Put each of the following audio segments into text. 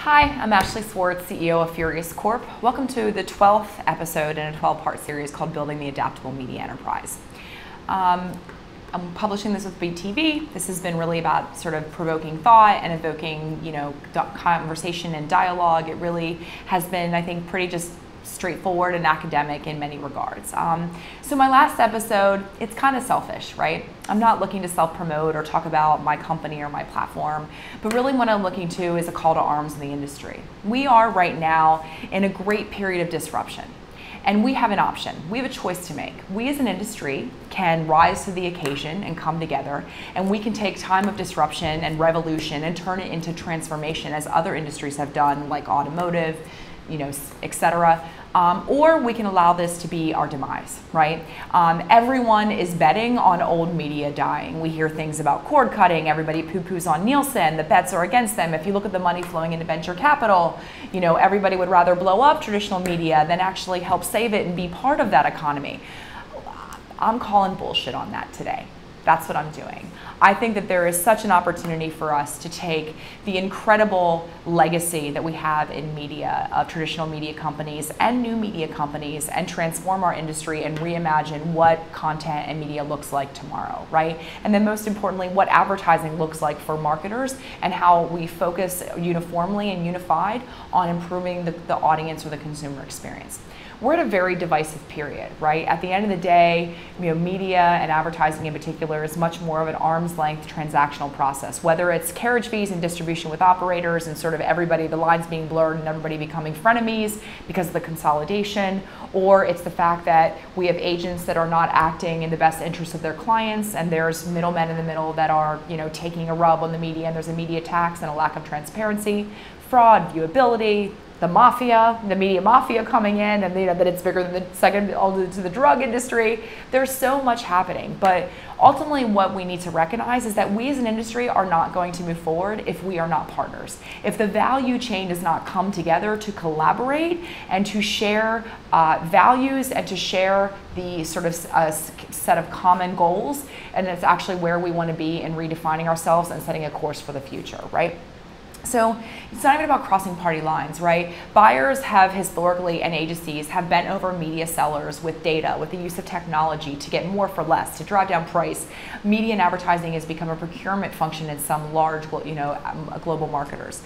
Hi, I'm Ashley Swartz, CEO of Furious Corp. Welcome to the 12th episode in a 12-part series called Building the Adaptable Media Enterprise. I'm publishing this with BTV. This has been really about sort of provoking thought and evoking, conversation and dialogue. It really has been, I think, pretty just straightforward and academic in many regards. So my last episode, it's kind of selfish, right? I'm not looking to self-promote or talk about my company or my platform, but really what I'm looking to is a call to arms in the industry. We are right now in a great period of disruption. And we have an option. We have a choice to make. We as an industry can rise to the occasion and come together, and we can take time of disruption and revolution and turn it into transformation as other industries have done, like automotive, et cetera. Or we can allow this to be our demise, right? Everyone is betting on old media dying. We hear things about cord cutting, everybody poo-poos on Nielsen, the bets are against them. If you look at the money flowing into venture capital, everybody would rather blow up traditional media than actually help save it and be part of that economy. I'm calling bullshit on that today. That's what I'm doing. I think that there is such an opportunity for us to take the incredible legacy that we have in media, of traditional media companies and new media companies, and transform our industry and reimagine what content and media looks like tomorrow, right? And then most importantly, what advertising looks like for marketers and how we focus uniformly and unified on improving the audience or the consumer experience. We're at a very divisive period, right? At the end of the day, media and advertising in particular is much more of an arm's length transactional process, whether it's carriage fees and distribution with operators and sort of everybody, the lines being blurred and everybody becoming frenemies because of the consolidation, or it's the fact that we have agents that are not acting in the best interest of their clients, and there's middlemen in the middle that are, taking a rub on the media, and there's a media tax and a lack of transparency, fraud, viewability, the mafia, the media mafia coming in, and that it's bigger than the second to the drug industry. There's so much happening, but ultimately what we need to recognize is that we as an industry are not going to move forward if we are not partners. If the value chain does not come together to collaborate and to share values and to share the sort of set of common goals, and it's actually where we want to be in redefining ourselves and setting a course for the future, right? So it's not even about crossing party lines, right? Buyers have historically, and agencies have bent over media sellers with data, with the use of technology to get more for less, to drive down price. Media and advertising has become a procurement function in some large, global marketers.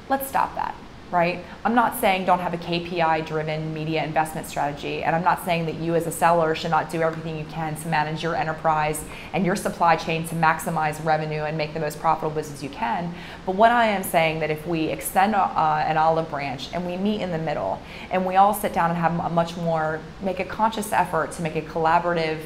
Let's stop that. Right? I'm not saying don't have a KPI-driven media investment strategy, and I'm not saying that you as a seller should not do everything you can to manage your enterprise and your supply chain to maximize revenue and make the most profitable business you can. But what I am saying that if we extend an olive branch and we meet in the middle and we all sit down and have make a conscious effort to make a collaborative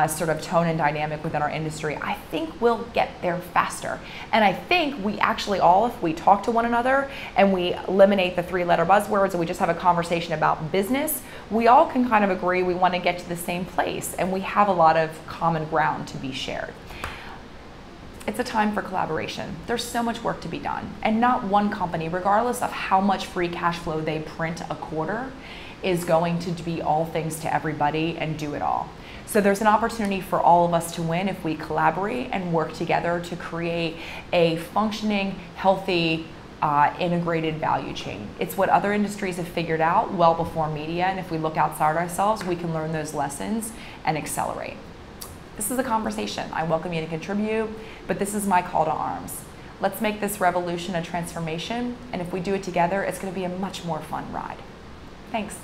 sort of tone and dynamic within our industry, I think we'll get there faster. And I think we actually all, if we talk to one another and we eliminate the three-letter buzzwords and we just have a conversation about business, we all can kind of agree we want to get to the same place, and we have a lot of common ground to be shared. It's a time for collaboration. There's so much work to be done, and not one company, regardless of how much free cash flow they print a quarter, is going to be all things to everybody and do it all. So there's an opportunity for all of us to win if we collaborate and work together to create a functioning, healthy, integrated value chain. It's what other industries have figured out well before media, and if we look outside ourselves, we can learn those lessons and accelerate. This is a conversation. I welcome you to contribute, but this is my call to arms. Let's make this revolution a transformation, and if we do it together, it's going to be a much more fun ride. Thanks.